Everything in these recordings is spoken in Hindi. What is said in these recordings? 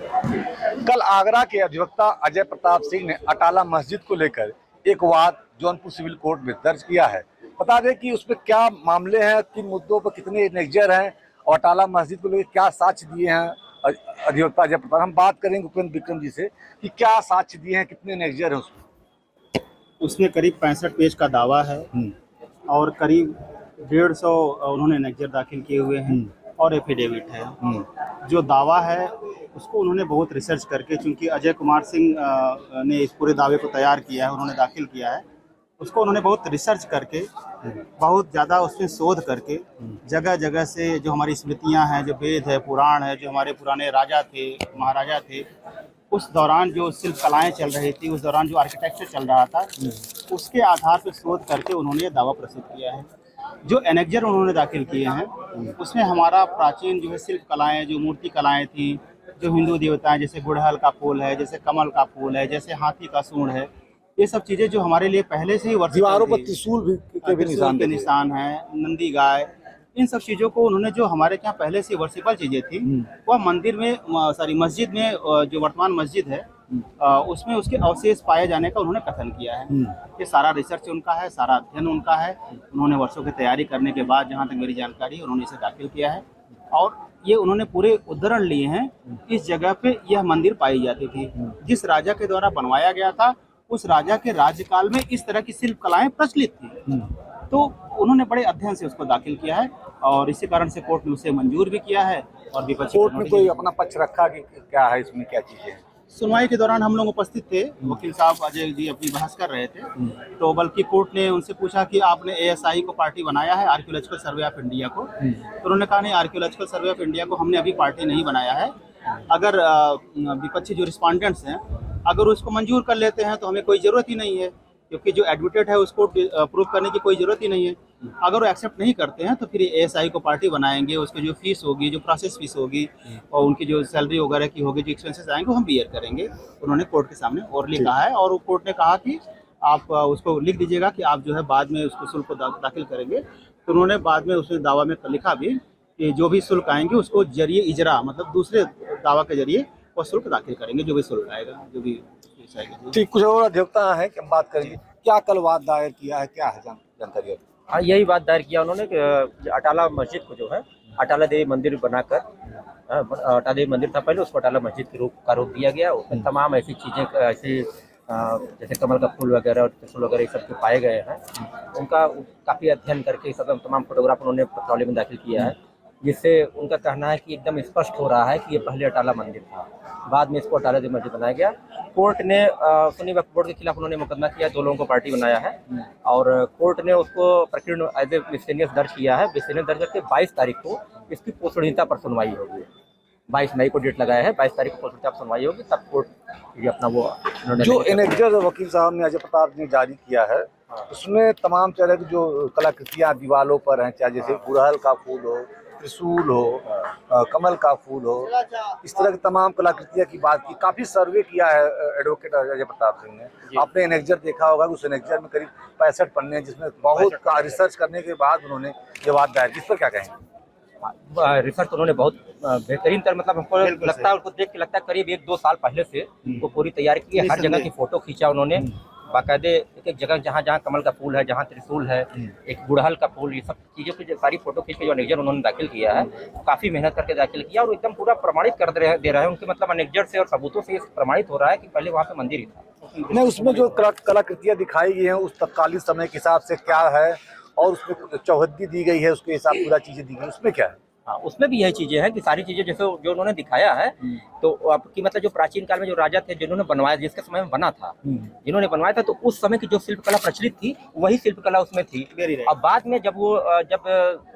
कल आगरा के अधिवक्ता अजय प्रताप सिंह ने अटाला मस्जिद को लेकर एक वाद जौनपुर सिविल कोर्ट में दर्ज किया है। बता दें कि उसमें क्या मामले हैं, किन मुद्दों पर कितने नेक्जर हैं और अटाला मस्जिद को लेकर क्या साक्ष्य दिए हैं अधिवक्ता अजय प्रताप। हम बात करेंगे उपेंद्र विक्रम जी से कि क्या साक्ष्य दिए हैं, कितने नेक्जर हैं उसमें। उसमें करीब 65 पेज का दावा है और करीब 150 उन्होंने नेक्जर दाखिल किए हुए हैं और एफिडेविट है। जो दावा है उसको उन्होंने बहुत रिसर्च करके, चूंकि अजय कुमार सिंह ने इस पूरे दावे को तैयार किया है, उन्होंने दाखिल किया है, उसको उन्होंने बहुत रिसर्च करके, बहुत ज़्यादा उसमें शोध करके, जगह जगह से जो हमारी स्मृतियां हैं, जो वेद है, पुराण है, जो हमारे पुराने राजा थे, महाराजा थे, उस दौरान जो शिल्प कलाएँ चल रही थी, उस दौरान जो आर्किटेक्चर चल रहा था, उसके आधार पर शोध करके उन्होंने ये दावा प्रस्तुत किया है। जो एनेक्जर उन्होंने दाखिल किए हैं उसमें हमारा प्राचीन जो है शिल्प कलाएँ, जो मूर्ति कलाएँ थी, जो हिंदू देवताएं, जैसे गुड़हल का फूल है, जैसे कमल का फूल है, जैसे हाथी का सूंड है, ये सब चीज़ें जो हमारे लिए पहले से ही दीवारों पर त्रिशूल के भी निशान है, नंदी गाय, इन सब चीज़ों को उन्होंने, जो हमारे यहाँ पहले से वर्शिपल चीज़ें थी, वह मंदिर में, मस्जिद में, जो वर्तमान मस्जिद है उसमें उसके अवशेष पाए जाने का उन्होंने कथन किया है। ये सारा रिसर्च उनका है, सारा अध्ययन उनका है। उन्होंने वर्षों की तैयारी करने के बाद, जहाँ तक मेरी जानकारी है, उन्होंने इसे दाखिल किया है और ये उन्होंने पूरे उद्धरण लिए हैं। इस जगह पे यह मंदिर पाई जाती थी, जिस राजा के द्वारा बनवाया गया था, उस राजा के राज्यकाल में इस तरह की शिल्प कलाएं प्रचलित थी। तो उन्होंने बड़े अध्ययन से उसको दाखिल किया है और इसी कारण से कोर्ट ने उसे मंजूर भी किया है। और विपक्षी कोर्ट में कोई अपना पक्ष रखा कि क्या है इसमें, क्या चीजें हैं? सुनवाई के दौरान हम लोग उपस्थित थे, वकील साहब अजय जी अपनी बहस कर रहे थे, तो बल्कि कोर्ट ने उनसे पूछा कि आपने एएसआई को पार्टी बनाया है, आर्कियोलॉजिकल सर्वे ऑफ इंडिया को? तो उन्होंने कहा नहीं, आर्कियोलॉजिकल सर्वे ऑफ इंडिया को हमने अभी पार्टी नहीं बनाया है। अगर विपक्षी जो रिस्पॉन्डेंट्स हैं अगर उसको मंजूर कर लेते हैं तो हमें कोई ज़रूरत ही नहीं है, क्योंकि जो एडवोकेट है उसको प्रूव करने की कोई ज़रूरत ही नहीं है। अगर वो एक्सेप्ट नहीं करते हैं तो फिर एएसआई को पार्टी बनाएंगे, उसकी जो फीस होगी, जो प्रोसेस फीस होगी और उनकी जो सैलरी वगैरह की होगी, जो एक्सपेंसेस आएंगे, वो हम बियर करेंगे। उन्होंने कोर्ट के सामने ओरली कहा है और कोर्ट ने कहा कि आप उसको लिख दीजिएगा कि आप जो है बाद में उसको शुल्क को दाखिल करेंगे। तो उन्होंने बाद में उसने दावा में लिखा भी कि जो भी शुल्क आएंगे उसको जरिए इजरा, मतलब दूसरे दावा के जरिए वो शुल्क दाखिल करेंगे, जो भी शुल्क आएगा, जो भी फीस आएगी। ठीक, कुछ और अधिवक्ता है कि हम बात करेंगे, क्या कल वाद दायर किया है, क्या है जानकारी? हाँ, यही बात दायर किया उन्होंने कि अटाला मस्जिद को जो है अटाला देवी मंदिर बनाकर, अटाला देवी मंदिर था पहले, उसको अटाला मस्जिद के का रूप दिया गया। उसमें तमाम ऐसी चीज़ें, ऐसी जैसे कमल का फूल वगैरह और त्रिशूल वगैरह ये सब जो पाए गए हैं, उनका काफ़ी अध्ययन करके सब तमाम फोटोग्राफ उन्होंने पटवारी में दाखिल किया है, जिससे उनका कहना है कि एकदम स्पष्ट हो रहा है कि ये पहले अटाला मंदिर था, बाद में इसको अटाला देवी मस्जिद बनाया गया। कोर्ट ने सुन्नी वक्फ बोर्ड के खिलाफ उन्होंने मुकदमा किया, 2 लोगों को पार्टी बनाया है और कोर्ट ने उसको प्रकरण एज ए मिसलेनियस दर्ज किया है। मिसलेनियस दर्ज करके 22 तारीख को इसकी पोषणीयता पर सुनवाई होगी। 22 मई को डेट लगाया है, 22 तारीख को पोषणीयता पर सुनवाई होगी, तब कोर्ट ये अपना वो जो एनेक्जर वकील साहब ने, अजय प्रताप ने जारी किया है, उसमें तमाम तरह की जो कलाकृतियां दीवालों पर हैं, चाहे जैसे गुड़हल का फूल हो, त्रिशूल हो, कमल का फूल हो, इस तरह की तमाम कलाकृतियां की बात की। काफी सर्वे किया है एडवोकेट अजय प्रताप सिंह ने। आपने एनेक्जर देखा होगा, उस एनेक्जर में करीब 65 पन्ने हैं, जिसमें बहुत रिसर्च करने के बाद उन्होंने ये बात दायर की। इस पर क्या कहेंगे? रिसर्च उन्होंने बहुत बेहतरीन तर, मतलब हमको लगता है, उनको देख के लगता है करीब 1-2 साल पहले से वो पूरी तैयारी की है। हर जगह की फोटो खींचा उन्होंने बाकायदे, एक जगह जहाँ जहाँ कमल का फूल है, जहाँ त्रिशूल है, एक गुड़हल का फूल, ये सब चीज़ों की सारी फोटो खींच के जो अनेक्जर उन्होंने दाखिल किया है, काफ़ी मेहनत करके दाखिल किया और एकदम पूरा प्रमाणित कर दे रहे हैं उनके, मतलब अनेक्जर से और सबूतों से प्रमाणित हो रहा है कि पहले वहाँ पे मंदिर ही था। नहीं, उसमें जो कलाकृतियां दिखाई गई हैं उस तत्कालीन समय के हिसाब से क्या है, और उसमें चौहद्दी दी गई है, उसके हिसाब पूरा चीजें दी गई, उसमें क्या है? हाँ, उसमें भी यही चीजें हैं कि सारी चीजें जैसे जो उन्होंने दिखाया है, तो आपकी मतलब जो प्राचीन काल में जो राजा थे, जिन्होंने बनवाया, जिसके समय में बना था, जिन्होंने बनवाया था, तो उस समय की जो शिल्प कला प्रचलित थी वही शिल्प कला उसमें थी। अब बाद में जब वो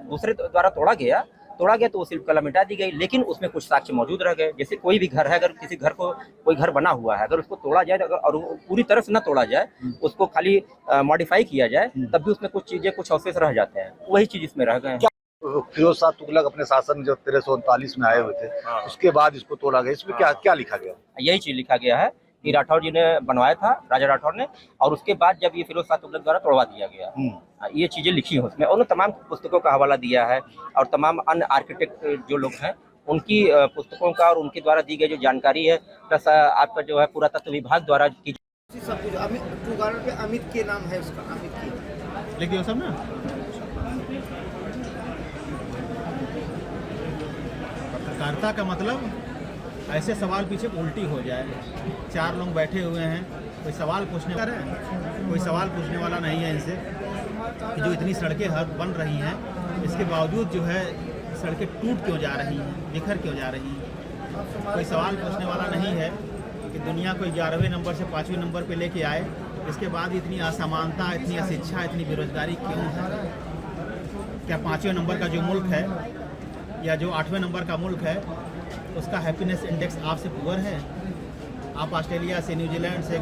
दूसरे द्वारा तोड़ा गया तो वो शिल्प कला मिटा दी गई, लेकिन उसमें कुछ साक्ष्य मौजूद रह गए। जैसे कोई भी घर है, अगर किसी घर को, कोई घर बना हुआ है, अगर उसको तोड़ा जाए और पूरी तरह से न तोड़ा जाए, उसको खाली मॉडिफाई किया जाए, तब भी उसमें कुछ चीजें, कुछ अवशेष रह जाते हैं। वही चीज इसमें रह गए। फिरोज शाह तुगलक अपने शासन में जब 1339 में आए हुए थे, उसके बाद इसको तोड़ा गया। इसमें क्या क्या लिखा गया? यही चीज लिखा गया है कि राठौर जी ने बनवाया था, राजा राठौर ने, और उसके बाद जब ये फिरोज शाह तुगलक द्वारा तोड़वा दिया गया। ये चीजें लिखी हैं उसमें, और उन्होंने तमाम पुस्तकों का हवाला दिया है और तमाम अन्य आर्किटेक्ट जो लोग हैं उनकी पुस्तकों का और उनके द्वारा दी गई जो जानकारी है, प्लस आपका जो है पुरातत्व विभाग द्वारा की सब कुछ अमित ट्रू गार्डन पे अमित के नाम है उसका, अमित के। लेकिन वो सब ना पत्रकारिता का मतलब ऐसे सवाल पीछे उल्टी हो जाए। चार लोग बैठे हुए हैं, कोई सवाल पूछने वाला है, कोई सवाल पूछने वाला नहीं है इनसे कि जो इतनी सड़कें बन रही हैं, इसके बावजूद जो है सड़कें टूट क्यों जा रही हैं, बिखर क्यों जा रही हैं। कोई सवाल पूछने वाला नहीं है कि दुनिया को 11वें नंबर से 5वें नंबर पे लेके आए, इसके बाद इतनी असमानता, इतनी अशिक्षा, इतनी बेरोजगारी क्यों है। क्या 5वें नंबर का जो मुल्क है या जो 8वें नंबर का मुल्क है, उसका हैप्पीनेस इंडेक्स आपसे पुअर है। आप ऑस्ट्रेलिया से, न्यूजीलैंड से,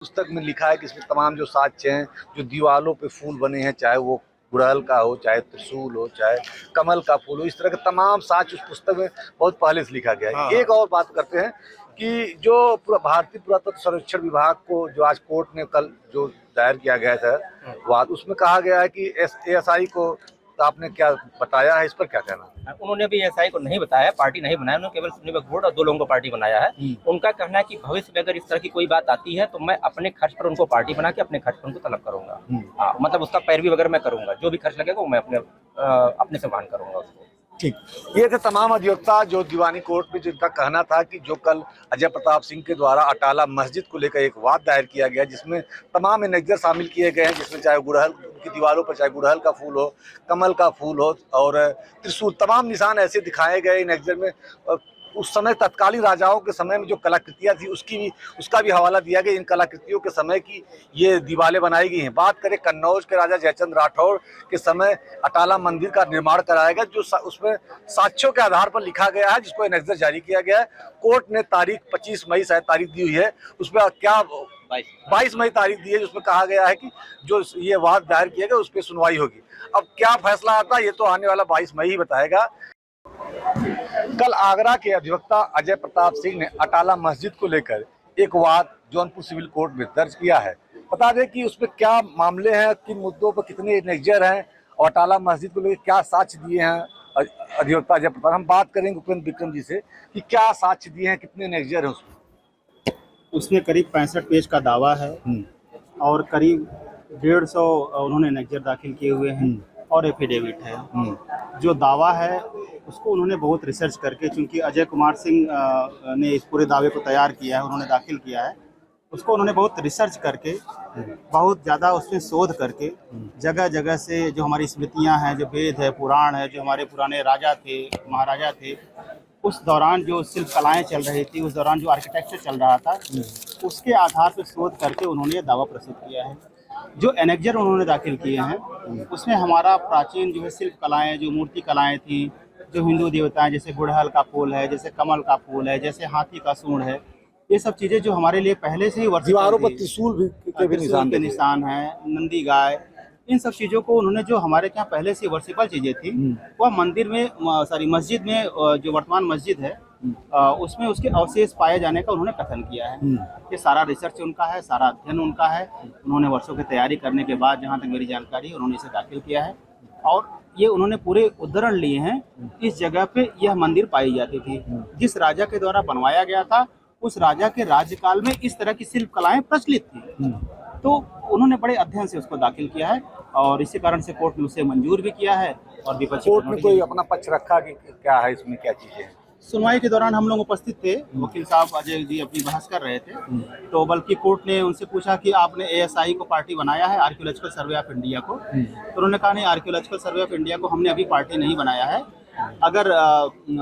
पुस्तक में लिखा है कि इसमें तमाम जो साक्ष्य हैं, जो दीवारों पे फूल बने हैं, चाहे वो गुड़हल का हो, चाहे त्रिशूल हो, चाहे कमल का फूल हो, इस तरह के तमाम साक्ष्य उस पुस्तक में बहुत पहले से लिखा गया है। एक और बात करते हैं कि जो भारतीय पुरातत्व सर्वेक्षण विभाग को जो आज कोर्ट ने कल जो दायर किया गया था वाद, उसमें कहा गया है कि एएसआई को आपने क्या बताया है, इस पर क्या कहना है? उन्होंने भी एसआई को नहीं बताया, पार्टी नहीं बनाया, उन्होंने केवल सुन्नी वक्फ बोर्ड और 2 लोगों को पार्टी बनाया है। उनका कहना है कि भविष्य में अगर इस तरह की कोई बात आती है तो मैं अपने खर्च पर उनको पार्टी बना के अपने खर्च पर उनको तलब करूंगा। हाँ, मतलब उसका पैरवी वगैरह मैं करूंगा, जो भी खर्च लगेगा वो मैं अपने से वहन करूंगा उसको। ठीक, ये थे तमाम अधिवक्ता जो दीवानी कोर्ट में, जिनका कहना था कि जो कल अजय प्रताप सिंह के द्वारा अटाला मस्जिद को लेकर एक वाद दायर किया गया, जिसमें तमाम एनेक्जर शामिल किए गए हैं, जिसमें चाहे गुड़हल की दीवारों पर चाहे गुड़हल का फूल हो, कमल का फूल हो और त्रिशूल, तमाम निशान ऐसे दिखाए गए एनेक्जर में। उस समय तत्कालीन राजाओं के समय में जो कलाकृतियाँ थी उसका भी हवाला दिया गया। इन कलाकृतियों के समय की ये दीवारें बनाई गई हैं। बात करें कन्नौज के राजा जयचंद राठौर के समय अटाला मंदिर का निर्माण कराया गया, जो उसमें साक्ष्यों के आधार पर लिखा गया है, जिसको एनेक्जर जारी किया गया है। कोर्ट ने तारीख 25 मई शायद तारीख दी हुई है, उसमें क्या 22 मई तारीख दी है, जिसमें कहा गया है कि जो ये वाद दायर किया गया उस पर सुनवाई होगी। अब क्या फैसला आता है ये तो आने वाला 22 मई ही बताएगा। कल आगरा के अधिवक्ता अजय प्रताप सिंह ने अटाला मस्जिद को लेकर एक वाद जौनपुर सिविल कोर्ट में दर्ज किया है। बता दें कि उसमें क्या मामले हैं, किन मुद्दों पर कितने एनेक्जर हैं और अटाला मस्जिद को लेकर क्या साक्ष्य दिए हैं अधिवक्ता अजय प्रताप। हम बात करेंगे उपेंद्र विक्रम जी से कि क्या साक्ष्य दिए हैं, कितने एनेक्जर हैं उसमें करीब 65 पेज का दावा है और करीब 150 उन्होंने एनेक्जर दाखिल किए हुए हैं और एफिडेविट है। जो दावा है उसको उन्होंने बहुत रिसर्च करके, चूंकि अजय कुमार सिंह ने इस पूरे दावे को तैयार किया है, उन्होंने दाखिल किया है, उसको उन्होंने बहुत रिसर्च करके, बहुत ज़्यादा उसमें शोध करके, जगह जगह से जो हमारी स्मृतियां हैं, जो वेद है, पुराण है, जो हमारे पुराने राजा थे, महाराजा थे, उस दौरान जो शिल्प कलाएँ चल रही थी, उस दौरान जो आर्किटेक्चर चल रहा था, उसके आधार पर शोध करके उन्होंने ये दावा प्रस्तुत किया है। जो एनेक्जर उन्होंने दाखिल किए हैं उसमें हमारा प्राचीन जो है शिल्प कलाएँ, जो मूर्ति कलाएँ थी, जो हिंदू देवताएं, जैसे गुड़हल का फूल है, जैसे कमल का फूल है, जैसे हाथी का सूंड है, ये सब चीज़ें जो हमारे लिए पहले से ही दीवारों पर त्रिशूल के भी निशान है, नंदी गाय, इन सब चीज़ों को उन्होंने, जो हमारे यहाँ पहले से वर्शिपल चीज़ें थी, वह मंदिर में, मस्जिद में, जो वर्तमान मस्जिद है उसमें उसके अवशेष पाए जाने का उन्होंने कथन किया है। ये सारा रिसर्च उनका है, सारा अध्ययन उनका है। उन्होंने वर्षों की तैयारी करने के बाद, जहाँ तक मेरी जानकारी, उन्होंने इसे दाखिल किया है और ये उन्होंने पूरे उद्धरण लिए हैं। इस जगह पे यह मंदिर पाई जाती थी, जिस राजा के द्वारा बनवाया गया था उस राजा के राज्यकाल में इस तरह की शिल्प कलाएं प्रचलित थी। तो उन्होंने बड़े अध्ययन से उसको दाखिल किया है और इसी कारण से कोर्ट ने उसे मंजूर भी किया है। और विपक्षी कोर्ट में कोई अपना पक्ष रखा कि क्या है इसमें, क्या चीजें हैं? सुनवाई के दौरान हम लोग उपस्थित थे, वकील साहब अजय जी अपनी बहस कर रहे थे, तो बल्कि कोर्ट ने उनसे पूछा कि आपने एएसआई को पार्टी बनाया है, आर्कियोलॉजिकल सर्वे ऑफ इंडिया को। तो उन्होंने कहा नहीं, आर्कियोलॉजिकल सर्वे ऑफ इंडिया को हमने अभी पार्टी नहीं बनाया है। अगर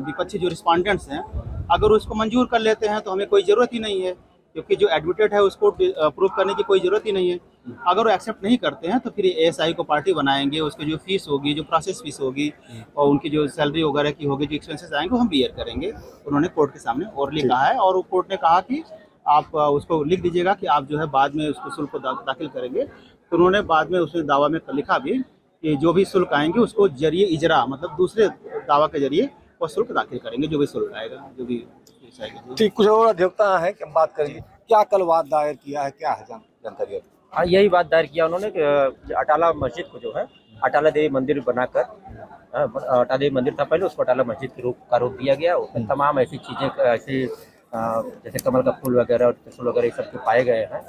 विपक्षी जो रिस्पॉन्डेंट्स हैं अगर उसको मंजूर कर लेते हैं तो हमें कोई ज़रूरत ही नहीं है, क्योंकि जो एडवोकेट है उसको प्रूव करने की कोई ज़रूरत ही नहीं है। अगर वो एक्सेप्ट नहीं करते हैं तो फिर एएसआई को पार्टी बनाएंगे, उसकी जो फीस होगी, जो प्रोसेस फीस होगी और उनकी जो सैलरी वगैरह की होगी, जो एक्सपेंसेस आएंगे वो हम बियर करेंगे। उन्होंने कोर्ट के सामने ओरली कहा है और कोर्ट ने कहा कि आप उसको लिख दीजिएगा कि आप जो है बाद में उसको शुल्क को दाखिल करेंगे। तो उन्होंने बाद में उसने दावा में लिखा भी कि जो भी शुल्क आएंगे उसको जरिए इजरा, मतलब दूसरे दावा के जरिए वो शुल्क दाखिल करेंगे, जो भी शुल्क आएगा, जो भी आएगा। ठीक, कुछ और अधिवक्ता हैं कि हम बात करेंगे क्या कल वाद दायर किया है, क्या है जानकारी? हाँ, यही बात दायर किया उन्होंने कि अटाला मस्जिद को जो है अटाला देवी मंदिर बनाकर अटाला मंदिर था पहले, उसको अटाला मस्जिद का रूप दिया गया। उसमें तमाम ऐसी चीज़ें ऐसे जैसे कमल का फूल वगैरह और त्रिशूल वगैरह ये सब जो पाए गए हैं,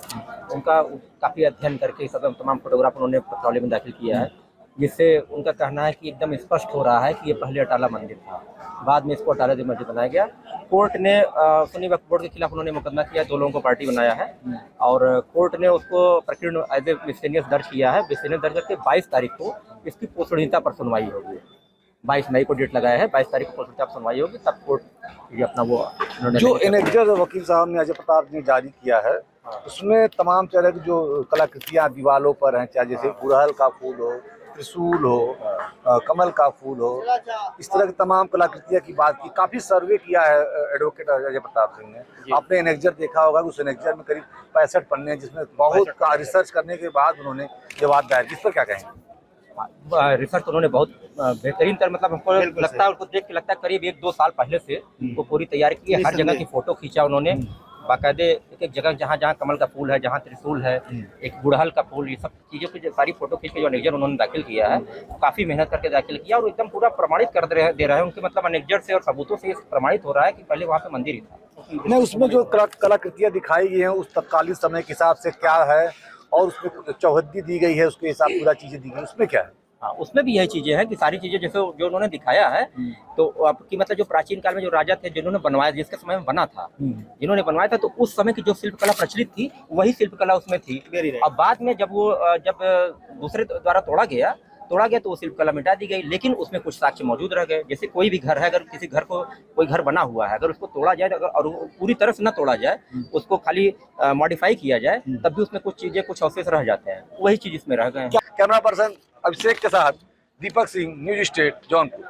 उनका काफ़ी अध्ययन करके सब तमाम फोटोग्राफ उन्होंने ट्रॉली में दाखिल किया है, जिससे उनका कहना है कि एकदम स्पष्ट हो रहा है कि ये पहले अटाला मंदिर था, बाद में इसको अटाला देवी मस्जिद बनाया गया। कोर्ट ने सुन्नी वक्फ बोर्ड के खिलाफ उन्होंने मुकदमा किया, 2 लोगों को पार्टी बनाया है और कोर्ट ने उसको प्रकरण एज ए मिसलेनियस दर्ज किया है। मिसलेनियस दर्ज करके 22 तारीख को इसकी पोषणीयता पर सुनवाई होगी। 22 मई को डेट लगाया है, 22 तारीख को पोषणीयता पर सुनवाई होगी, तब कोर्ट ये अपना वो जो एनेक्जर वकील साहब ने अजय प्रताप ने जारी किया है, उसमें तमाम तरह की जो कलाकृतियां दीवालों पर हैं, चाहे जैसे गुड़हल का फूल हो, त्रिशूल हो, कमल का फूल हो, इस तरह की तमाम कलाकृतियां की बात की। काफी सर्वे किया है एडवोकेट अजय प्रताप सिंह ने। आपने एनेक्जर देखा होगा, उस एनेक्जर में करीब 65 पन्ने, जिसमें बहुत रिसर्च करने के बाद उन्होंने जवाब दायर की। इस पर क्या कहेंगे? रिसर्च उन्होंने बहुत बेहतरीन कर, मतलब हमको लगता है, उनको देख के लगता है करीब 1-2 साल पहले से वो पूरी तैयारी की है। हर जगह की फोटो खींचा उन्होंने, बाकायदे एक जगह जहाँ जहाँ कमल का फूल है, जहाँ त्रिशूल है, एक गुड़हल का फूल, ये सब चीज़ों की सारी फोटो खींच के जो अनेक्जर उन्होंने दाखिल किया है, काफ़ी मेहनत करके दाखिल किया और एकदम पूरा प्रमाणित कर दे रहे हैं उनके, मतलब अनेक्जर से और सबूतों से प्रमाणित हो रहा है कि पहले वहाँ पे मंदिर ही था। नहीं, उसमें जो कलाकृतियां दिखाई गई हैं उस तत्कालीन समय के हिसाब से क्या है, और उसमें चौहद्दी दी गई है, उसके हिसाब पूरा चीजें दी गई, उसमें क्या है? हाँ, उसमें भी यही चीजें हैं कि सारी चीजें जैसे जो उन्होंने दिखाया है, तो आपकी मतलब जो प्राचीन काल में जो राजा थे जिन्होंने बनवाया, जिसके समय में बना था, जिन्होंने बनवाया था, तो उस समय की जो शिल्पकला प्रचलित थी वही शिल्पकला उसमें थी। अब बाद में जब दूसरे द्वारा तोड़ा गया तो वो शिल्पकला मिटा दी गई, लेकिन उसमें कुछ साक्ष्य मौजूद रह गए। जैसे कोई भी घर है, अगर किसी घर को कोई घर बना हुआ है, अगर उसको तोड़ा जाए और पूरी तरह से न तोड़ा जाए, उसको खाली मॉडिफाई किया जाए, तब भी उसमें कुछ चीजें, कुछ अवशेष रह जाते हैं। वही चीज इसमें रह गए हैं। कैमरा पर्सन अभिषेक के साथ दीपक सिंह, न्यूज स्टेट, जौनपुर।